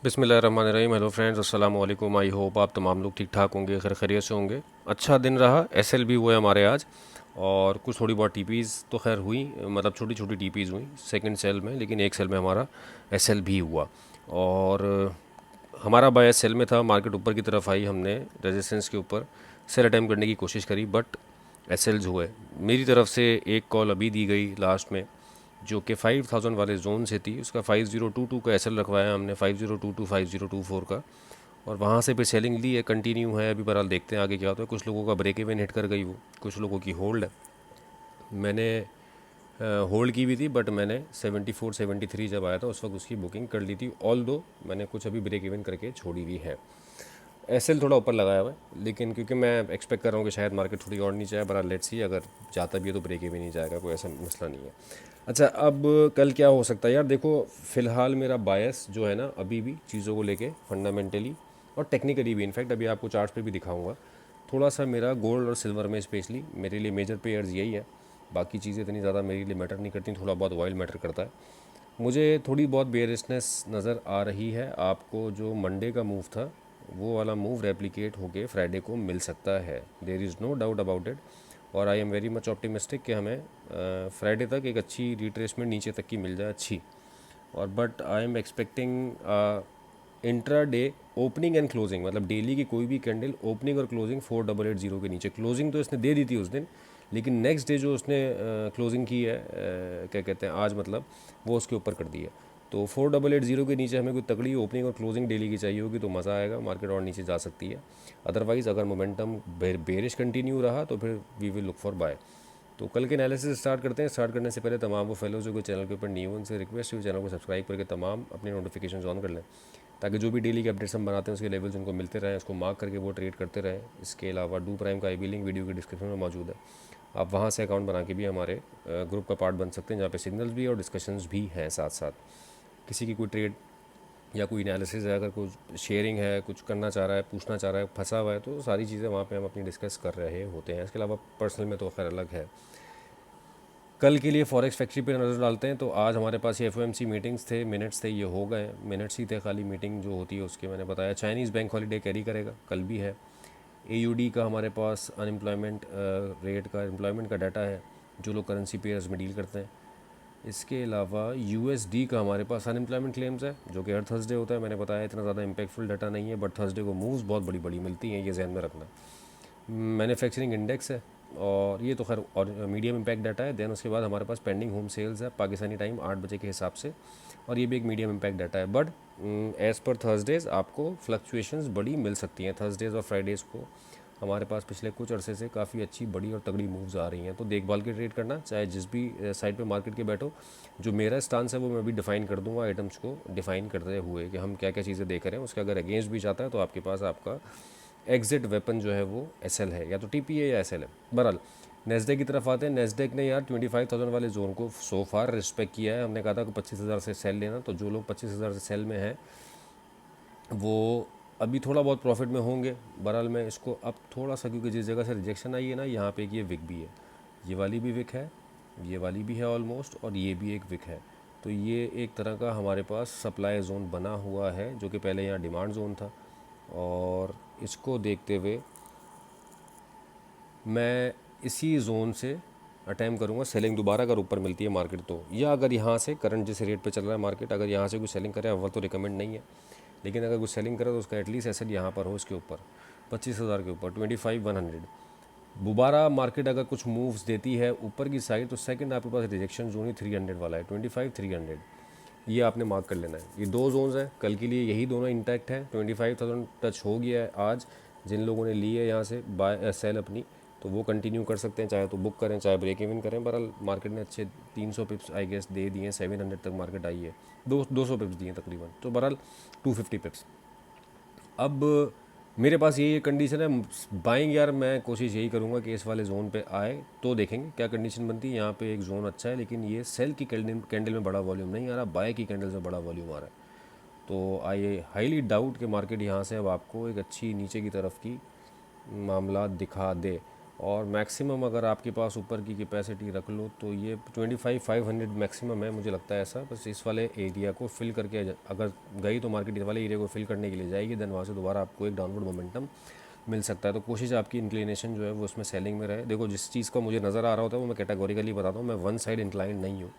बिस्मिल्लाहिर्रहमानिर्रहीम। Hello friends, अस्सलाम वालेकुम। आई होप आप तमाम लोग ठीक ठाक होंगे, खैर खैरियत से होंगे। अच्छा दिन रहा, एसएल भी हुए हमारे आज, और कुछ थोड़ी बहुत टीपीज़ तो खैर हुई, मतलब छोटी छोटी टीपीज़ हुई सेकंड सेल में, लेकिन एक सेल में हमारा एसएल भी हुआ। और हमारा बाय सेल में था, मार्केट ऊपर की तरफ आई, हमने रेजिस्टेंस के ऊपर सेल अटैम्प्ट करने की कोशिश करी, बट एसएल्स हुए। मेरी तरफ से एक कॉल अभी दी गई लास्ट में, जो कि 5000 वाले जोन से थी, उसका 5022 का एसएल रखवाया हमने, 5022 5024 का, और वहाँ से फिर सेलिंग ली है, कंटिन्यू है। अभी बहरहाल देखते हैं आगे क्या होता है। कुछ लोगों का ब्रेक इवन हिट कर गई वो, कुछ लोगों की होल्ड है। मैंने होल्ड की भी थी, बट मैंने 74 73 जब आया था उस वक्त उसकी बुकिंग कर ली थी। ऑल दो मैंने कुछ अभी ब्रेक इवन करके छोड़ी हुई है। एसएल थोड़ा ऊपर लगाया हुआ है, लेकिन क्योंकि मैं एक्सपेक्ट कर रहा हूँ कि शायद मार्केट थोड़ी और नीचे आए, बड़ा लेट्स सी, अगर जाता भी है तो ब्रेक इवन नहीं जाएगा, कोई ऐसा मसला नहीं है। अच्छा, अब कल क्या हो सकता है यार? देखो, फ़िलहाल मेरा बायस जो है ना, अभी भी चीज़ों को लेके फंडामेंटली और टेक्निकली भी, इनफैक्ट अभी आपको चार्ट्स पे भी दिखाऊंगा, थोड़ा सा मेरा गोल्ड और सिल्वर में स्पेशली मेरे लिए मेजर पेयर्स यही है। बाकी चीज़ें इतनी ज़्यादा मेरे लिए मैटर नहीं करती, थोड़ा बहुत ऑयल मैटर करता है। मुझे थोड़ी बहुत बेयरिशनेस नज़र आ रही है। आपको जो मंडे का मूव था, वो वाला मूव रेप्लिकेट होके फ्राइडे को मिल सकता है, there is no doubt about it. और I am very much optimistic कि हमें फ्राइडे तक एक अच्छी रिट्रेसमेंट नीचे तक की मिल जाए, अच्छी। और but I am expecting intra day opening and closing, मतलब डेली की कोई भी कैंडल ओपनिंग और क्लोजिंग 4880 के नीचे। क्लोजिंग तो इसने दे दी थी उस दिन, लेकिन नेक्स्ट डे जो उसने क्लोजिंग की है, क्या कहते हैं, आज मतलब, वो उसके ऊपर कर दी है। तो 4880 के नीचे हमें कोई तगड़ी ओपनिंग और क्लोजिंग डेली की चाहिए होगी, तो मज़ा आएगा, मार्केट और नीचे जा सकती है। अदरवाइज़ अगर मोमेंटम बेरिश कंटिन्यू रहा तो फिर we will look for buy. तो कल के एनालिसिस स्टार्ट करते हैं। स्टार्ट करने से पहले तमाम वो फेलोज जो चैनल के ऊपर न्यू, उनसे रिक्वेस्ट है चैनल को सब्सक्राइब करके तमाम अपनी नोटिफिकेशन ऑन कर लें, ताकि जो भी डेली के अपडेट्स हम बनाते हैं उसके लेवल्स उनको मिलते रहें, उसको मार्क करके वो ट्रेड करते रहें। इसके अलावा डू प्राइम का आई लिंक वीडियो के डिस्क्रिप्शन में मौजूद है, आप वहाँ से अकाउंट बना के भी हमारे ग्रुप का पार्ट बन सकते हैं, जहाँ पे सिग्नल्स भी और डिस्कशंस भी हैं साथ साथ। किसी की कोई ट्रेड या कोई एनालिसिस है, अगर कुछ शेयरिंग है, कुछ करना चाह रहा है, पूछना चाह रहा है, फंसा हुआ है, तो सारी चीज़ें वहाँ पे हम अपनी डिस्कस कर रहे होते हैं। इसके अलावा पर्सनल में तो खैर अलग है। कल के लिए फॉरेक्स फैक्ट्री पे नज़र डालते हैं। तो आज हमारे पास ये एफओएमसी मीटिंग्स थे, मिनट्स थे, ये हो गए, मिनट्स ही थे खाली, मीटिंग जो होती है उसके। मैंने बताया चाइनीज़ बैंक हॉलीडे कैरी करेगा, कल भी है। एयूडी का हमारे पास अनएम्प्लॉयमेंट रेट का, एम्प्लॉयमेंट का डाटा है, जो लोग करेंसी पेयर्स में डील करते हैं। इसके अलावा यूएसडी का हमारे पास अनएम्प्लॉयमेंट क्लेम्स है, जो कि हर थर्सडे होता है। मैंने बताया इतना ज़्यादा इंपैक्टफुल डाटा नहीं है, बट थर्सडे को मूव्स बहुत बड़ी बड़ी मिलती हैं, ये जहन में रखना। मैन्युफैक्चरिंग इंडेक्स है, और ये तो खैर और मीडियम इम्पैक्ट डाटा है। देन उसके बाद हमारे पास पेंडिंग होम सेल्स है पाकिस्तानी टाइम 8 बजे के हिसाब से, और ये भी एक मीडियम इम्पैक्ट डाटा है। बट एज़ पर थर्सडेज़ आपको फ्लक्चुएशंस बड़ी मिल सकती हैं। थर्सडेज़ और फ्राइडेज़ को हमारे पास पिछले कुछ अरसे से काफ़ी अच्छी बड़ी और तगड़ी मूव्स आ रही हैं। तो देखभाल के ट्रेड करना, चाहे जिस भी साइड पे मार्केट के बैठो। जो मेरा स्टांस है वो मैं अभी डिफाइन कर दूंगा, आइटम्स को डिफाइन करते हुए कि हम क्या क्या चीज़ें देख रहे हैं। उसके अगर अगेंस्ट भी जाता है तो आपके पास आपका एग्जिट वेपन जो है वो एसएल है, या तो टीपीए या एसएल है। बहरहाल नेस्डेक की तरफ आते हैं। नेस्डेक ने यार 25,000 वाले जोन को सो फार रिस्पेक्ट किया है। हमने कहा था कि 25,000 से सेल लेना, तो जो लोग 25,000 से सेल में हैं वो अभी थोड़ा बहुत प्रॉफिट में होंगे। बहरहाल मैं इसको अब थोड़ा सा, क्योंकि जिस जगह से रिजेक्शन आई है ना, यहाँ पे एक ये विक भी है, ये वाली भी विक है, ये वाली भी है ऑलमोस्ट, और ये भी एक विक है। तो ये एक तरह का हमारे पास सप्लाई जोन बना हुआ है, जो कि पहले यहाँ डिमांड जोन था। और इसको देखते हुए मैं इसी जोन से अटैम्प्ट करूँगा सेलिंग दोबारा, अगर ऊपर मिलती है मार्केट तो, या अगर यहाँ से करंट जिस रेट पे चल रहा है मार्केट, अगर यहाँ से कुछ सेलिंग करे, अव्वल तो रिकमेंड नहीं है, लेकिन अगर कुछ सेलिंग करे तो उसका एटलीस्ट एसेट यहाँ पर हो, इसके ऊपर 25,000 के ऊपर 25,100। दोबारा मार्केट अगर कुछ मूव्स देती है ऊपर की साइड, तो सेकंड आपके पास रिजेक्शन जोन ही 300 वाला है, 25,300। ये आपने मार्क कर लेना है। ये दो जोन्स हैं कल के लिए, यही दोनों इंटैक्ट है। 25,000 टच हो गया है आज। जिन लोगों ने ली है यहाँ से बाय सेल अपनी, तो वो कंटिन्यू कर सकते हैं, चाहे तो बुक करें चाहे ब्रेक इवन करें। बहरहाल मार्केट ने अच्छे 300 पिप्स आई गेस दे दिए हैं, 700 तक मार्केट आई है, 200 पिप्स दिए हैं तकरीबन, तो बहरहाल 250 पिप्स। अब मेरे पास यही कंडीशन है बाइंग, यार मैं कोशिश यही करूँगा कि इस वाले जोन पे आए, तो देखेंगे क्या कंडीशन बनती है। यहाँ पे एक जोन अच्छा है, लेकिन ये सेल की कैंडल में बड़ा वॉल्यूम नहीं आ रहा, बाय की कैंडल में बड़ा वॉल्यूम आ रहा है। तो आई हाईली डाउट कि मार्केट यहाँ से अब आपको एक अच्छी नीचे की तरफ की मामला दिखा दे। और मैक्सिमम अगर आपके पास ऊपर की कैपेसिटी रख लो तो ये 25,500 मैक्सिमम है, मुझे लगता है ऐसा। बस इस वाले एरिया को फिल करके अगर गई तो मार्केट इस वाले एरिया को फिल करने के लिए जाएगी, देन वहाँ से दोबारा आपको एक डाउनवर्ड मोमेंटम मिल सकता है। तो कोशिश आपकी इंक्लिनेशन जो है वो उसमें सेलिंग में रहे। देखो जिस चीज़ का मुझे नज़र आ रहा होता है वो मैं कैटेगोरिकली बताता हूँ, मैं वन साइड इंक्लाइंड नहीं हूँ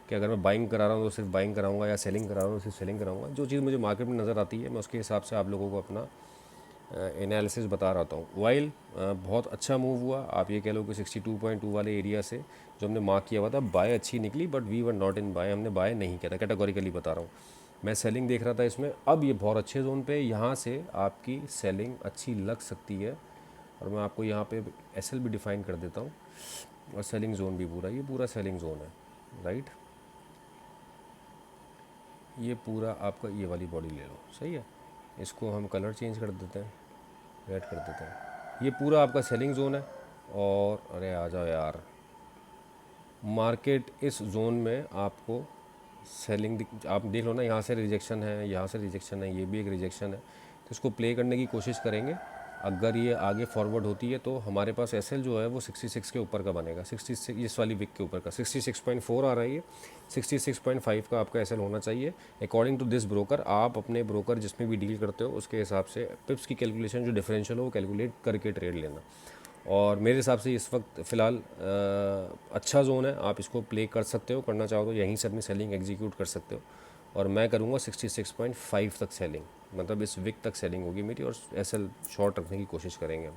कि अगर मैं बाइंग करा रहा हूँ तो सिर्फ बाइंग कराऊंगा या सेलिंग करा रहा हूँ तो सिर्फ सेलिंग कराऊंगा। जो चीज़ मुझे मार्केट में नज़र आती है मैं उसके हिसाब से आप लोगों को अपना एनालिसिस बता रहा हूँ। वाइल बहुत अच्छा मूव हुआ, आप ये कह लो कि 62.2 वाले एरिया से जो हमने मार्क किया हुआ था बाय अच्छी निकली, but we were not in buy, हमने बाय नहीं किया था, कैटेगोरिकली बता रहा हूँ। मैं सेलिंग देख रहा था इसमें। अब ये बहुत अच्छे जोन पे, यहाँ से आपकी सेलिंग अच्छी लग सकती है। और मैं आपको यहाँ पे एसएल भी डिफाइन कर देता हूँ और सेलिंग जोन भी पूरा, ये पूरा सेलिंग जोन है, राइट। ये पूरा आपका ये वाली बॉडी ले लो, सही है। इसको हम कलर चेंज कर देते हैं, रेड कर देते हैं। ये पूरा आपका सेलिंग जोन है। और अरे आ जाओ यार, मार्केट इस जोन में आपको सेलिंग आप देख लो ना, यहाँ से रिजेक्शन है, यहाँ से रिजेक्शन है, ये भी एक रिजेक्शन है। तो इसको प्ले करने की कोशिश करेंगे। अगर ये आगे फॉरवर्ड होती है तो हमारे पास एसएल जो है वो 66 के ऊपर का बनेगा, 66 इस वाली विक के ऊपर का 66.4 आ रही है, 66.5 का आपका एसएल होना चाहिए अकॉर्डिंग टू दिस ब्रोकर। आप अपने ब्रोकर जिसमें भी डील करते हो उसके हिसाब से पिप्स की कैलकुलेशन जो डिफरेंशियल हो वो कैलकुलेट करके ट्रेड लेना। और मेरे हिसाब से इस वक्त फ़िलहाल अच्छा जोन है, आप इसको प्ले कर सकते हो, करना चाहो तो यहीं से अपनी सेलिंग एग्जीक्यूट कर सकते हो। और मैं करूँगा 66.5 तक सेलिंग, मतलब इस विक तक सेलिंग होगी मेरी, और एसएल शॉर्ट रखने की कोशिश करेंगे हम।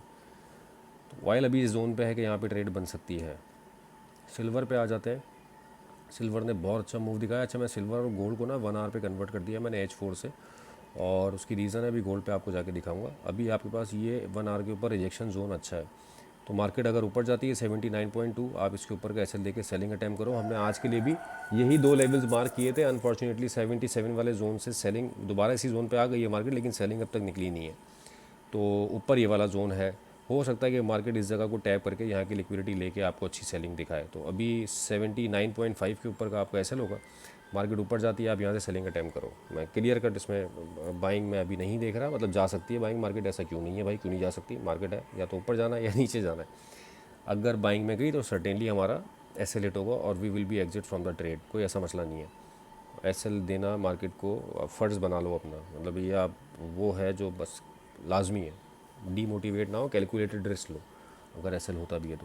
तो वाइल अभी इस जोन पे है कि यहाँ पे ट्रेड बन सकती है। सिल्वर पे आ जाते हैं। सिल्वर ने बहुत अच्छा मूव दिखाया। अच्छा, मैं सिल्वर और गोल्ड को ना 1 आवर पे कन्वर्ट कर दिया मैंने H4 से, और उसकी रीज़न है अभी गोल्ड पे आपको जाके दिखाऊंगा। अभी आपके पास ये 1 आवर के ऊपर रिजेक्शन जोन अच्छा है। तो मार्केट अगर ऊपर जाती है 79.2, आप इसके ऊपर का एसएल देके सेलिंग अटैम्प्ट करो। हमने आज के लिए भी यही दो लेवल्स मार्क किए थे। अनफॉर्चुनेटली 77 वाले जोन से सेलिंग दोबारा इसी जोन पे आ गई है मार्केट, लेकिन सेलिंग अब तक निकली नहीं है। तो ऊपर ये वाला जोन है, हो सकता है कि मार्केट इस जगह को टैप करके यहाँ की लिक्विडिटी लेके आपको अच्छी सेलिंग दिखाए। तो अभी 79.5 के ऊपर का आपका एसएल होगा। मार्केट ऊपर जाती है आप यहाँ से सेलिंग अटैम्प्ट करो। मैं क्लियर कट इसमें बाइंग में अभी नहीं देख रहा, मतलब जा सकती है बाइंग मार्केट, ऐसा क्यों नहीं है भाई, क्यों नहीं जा सकती मार्केट है, या तो ऊपर जाना है या नीचे जाना है। अगर बाइंग में गई तो सर्टेनली हमारा एसएल हिट होगा और we will be exit from the trade, कोई ऐसा मसला नहीं है। एसएल देना मार्केट को फ़र्ज़ बना लो अपना, मतलब ये आप वो है जो बस लाजमी है। डीमोटिवेट ना हो, कैलकुलेटेड रिस्क लो अगर एसएल होता भी है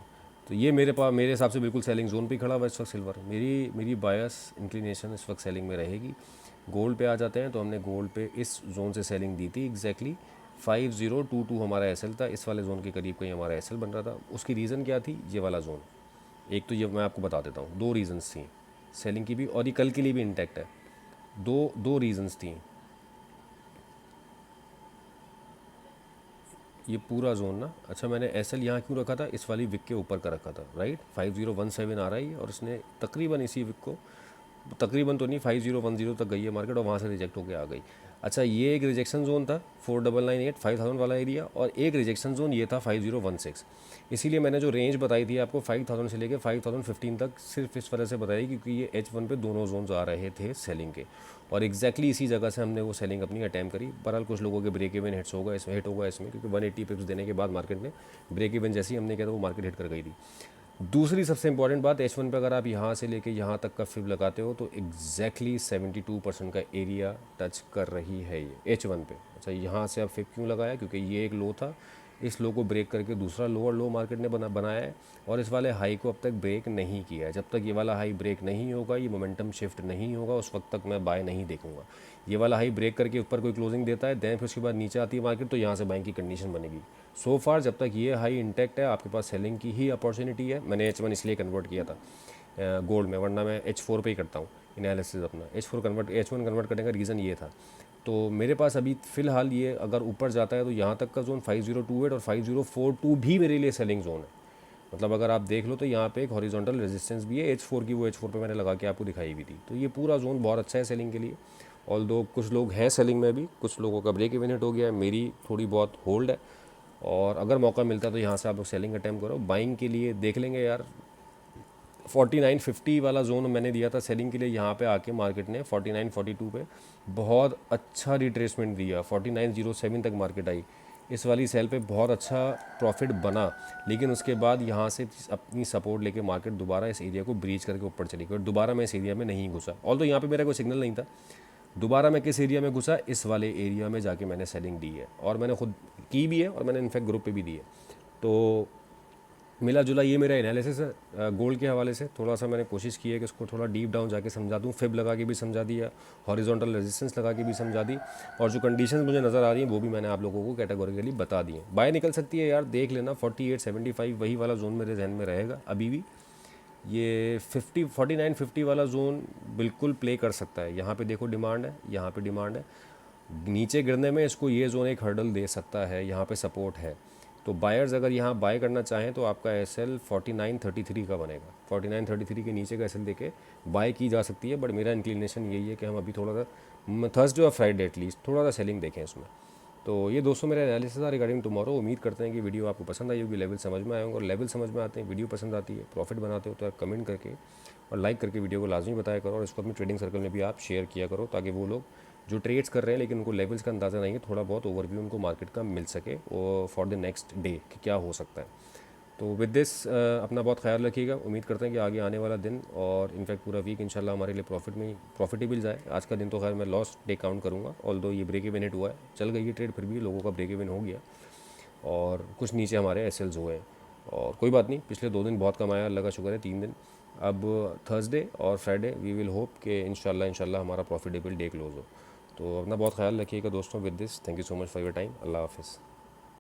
तो ये मेरे हिसाब से बिल्कुल सेलिंग जोन पे खड़ा हुआ इस वक्त सिल्वर। मेरी बायस इंक्लिनेशन इस वक्त सेलिंग में रहेगी। गोल्ड पे आ जाते हैं। तो हमने गोल्ड पे इस जोन से सेलिंग दी थी एग्जैक्टली 5022 हमारा एसएल था, इस वाले जोन के करीब कहीं हमारा एसएल बन रहा था। उसकी रीज़न क्या थी, ये वाला जोन। एक तो ये मैं आपको बता देता हूँ, दो रीज़न्स थी सेलिंग की भी, और ये कल के लिए भी इंटैक्ट है। दो दो रीज़न्स थी। ये पूरा जोन ना, अच्छा मैंने एसएल यहाँ क्यों रखा था, इस वाली विक के ऊपर का रखा था, राइट। 5017 आ रहा है और इसने तकरीबन इसी विक को, तकरीबन तो नहीं, 5010 तक गई है मार्केट और वहाँ से रिजेक्ट होकर आ गई। अच्छा, ये एक रिजेक्शन जोन था 4998 5000 वाला एरिया, और एक रिजेक्शन जोन ये था 5016। इसीलिए मैंने जो रेंज बताई थी आपको 5000 से लेकर 5015 तक, सिर्फ इस वजह से बताई क्योंकि ये H1 पे दोनों जोन्स आ रहे थे सेलिंग के, और एग्जैक्टली इसी जगह से हमने वो सेलिंग अपनी अटैम्प्ट करी। बहरहाल कुछ लोगों के ब्रेक इवन हिट होगा इसमें, क्योंकि 180 पिप्स देने के बाद मार्केट ने ब्रेक इवन जैसी हमने किया था वो मार्केट हिट कर गई थी। दूसरी सबसे इंपॉर्टेंट बात, H1 पे अगर आप यहाँ से लेके यहाँ तक का फिब लगाते हो तो एग्जैक्टली 72% का एरिया टच कर रही है ये H1 पे। अच्छा, यहाँ से आप फिब क्यों लगाया, क्योंकि ये एक लो था, इस लो को ब्रेक करके दूसरा लोअर लो मार्केट ने बनाया है, और इस वाले हाई को अब तक ब्रेक नहीं किया है। जब तक ये वाला हाई ब्रेक नहीं होगा, ये मोमेंटम शिफ्ट नहीं होगा, उस वक्त तक मैं बाय नहीं देखूंगा। ये वाला हाई ब्रेक करके ऊपर कोई क्लोजिंग देता है, देन फिर उसके बाद नीचे आती है मार्केट, तो यहाँ से बाइंग की कंडीशन बनेगी। सो फार जब तक ये हाई इंटैक्ट है आपके पास सेलिंग की ही अपॉर्चुनिटी है। मैंने H1 इसलिए कन्वर्ट किया था गोल्ड में, वरना मैं H4 पे ही करता हूँ एनालिसिस अपना। H1 कन्वर्ट करने का रीज़न ये था। तो मेरे पास अभी फ़िलहाल ये अगर ऊपर जाता है तो यहाँ तक का जोन 5028 और 5042 भी मेरे लिए सेलिंग जोन है। मतलब अगर आप देख लो तो यहाँ पे एक हॉरिजॉन्टल रेजिस्टेंस भी है H4 की, वो H4 पे मैंने लगा के आपको दिखाई भी थी। तो ये पूरा जोन बहुत अच्छा है सेलिंग के लिए। ऑल्दो कुछ लोग हैं सेलिंग में भी, कुछ लोगों का ब्रेक इवन हिट हो गया है, मेरी थोड़ी बहुत होल्ड है। और अगर मौका मिलता है तो यहाँ से आप लोग सेलिंग अटैम्प्ट करो। बाइंग के लिए देख लेंगे यार, 4950 वाला जोन मैंने दिया था सेलिंग के लिए, यहाँ पे आके मार्केट ने 4942 पे बहुत अच्छा रिट्रेसमेंट दिया, 4907 तक मार्केट आई। इस वाली सेल पे बहुत अच्छा प्रॉफिट बना, लेकिन उसके बाद यहाँ से अपनी सपोर्ट लेके मार्केट दोबारा इस एरिया को ब्रीच करके ऊपर चली गई और दोबारा मैं इस एरिया में नहीं घुसा। ऑल तो यहाँ पे मेरा कोई सिग्नल नहीं था। दोबारा मैं किस एरिया में घुसा, इस वाले एरिया में जाके मैंने सेलिंग दी है और मैंने खुद की भी है और मैंने इनफैक्ट ग्रुप पे भी दी है। तो मिला जुला ये मेरा एनालिसिस है गोल्ड के हवाले से। थोड़ा सा मैंने कोशिश की है कि उसको थोड़ा डीप डाउन जाके समझा दूँ, फिब लगा के भी समझा दिया, हॉरिजॉन्टल रेजिस्टेंस लगा के भी समझा दी, और जो कंडीशंस मुझे नज़र आ रही हैं वो भी मैंने आप लोगों को कैटेगोरिकली बता दी हैं। बाय निकल सकती है यार, देख लेना 48-75 वही वाला जोन मेरे जहन में रहेगा अभी भी। ये 49-50 वाला जोन बिल्कुल प्ले कर सकता है। यहाँ पे देखो डिमांड है, यहाँ पे डिमांड है, नीचे गिरने में इसको ये जोन एक हर्डल दे सकता है, यहाँ पे सपोर्ट है। तो बायर्स अगर यहाँ बाय करना चाहें तो आपका एस एल 49.33 का बनेगा, 49.33 के नीचे का एस एल देके बाय की जा सकती है। बट मेरा इंक्लिनेशन यही है कि हम अभी थोड़ा सा थर्सडे और फ्राइडे एटलीस्ट थोड़ा सा सेलिंग देखें इसमें। तो ये दोस्तों मेरा एनालिसिस था रिगार्डिंग टुमारो। उम्मीद करते हैं कि वीडियो आपको पसंद आई होगी, लेवल समझ में आए होंगे, और लेवल समझ में आते हैं, वीडियो पसंद आती है, प्रॉफिट बनाते हो तो आप कमेंट करके और लाइक करके वीडियो को लाजमी बताया करो, और इसको अपनी ट्रेडिंग सर्कल में भी आप शेयर किया करो, ताकि वो लोग जो ट्रेड्स कर रहे हैं लेकिन उनको लेवल्स का अंदाज़ा नहीं है, थोड़ा बहुत ओवरव्यू उनको मार्केट का मिल सके और फॉर द नेक्स्ट डे कि क्या हो सकता है। तो विद दिस अपना बहुत ख्याल रखिएगा। उम्मीद करते हैं कि आगे आने वाला दिन और इनफैक्ट पूरा वीक इंशाल्लाह हमारे लिए प्रॉफिटेबल जाए। आज का दिन तो खैर मैं लॉस डे काउंट करूँगा, ऑल्दो ये ब्रेक इवन हिट हुआ है, चल गई ये ट्रेड, फिर भी लोगों का ब्रेक इवन हो गया और कुछ नीचे हमारे एसएल्स हुए हैं। और कोई बात नहीं, पिछले 2 दिन बहुत कमाया, अल्लाह का शुक्र है, 3 दिन। अब थर्सडे और फ्राइडे वी विल होप कि इंशाल्लाह हमारा प्रॉफिटेबल डे क्लोज हो। तो अपना बहुत ख्याल रखिएगा दोस्तों। With this thank you so much for your time. Allah हाफिज़।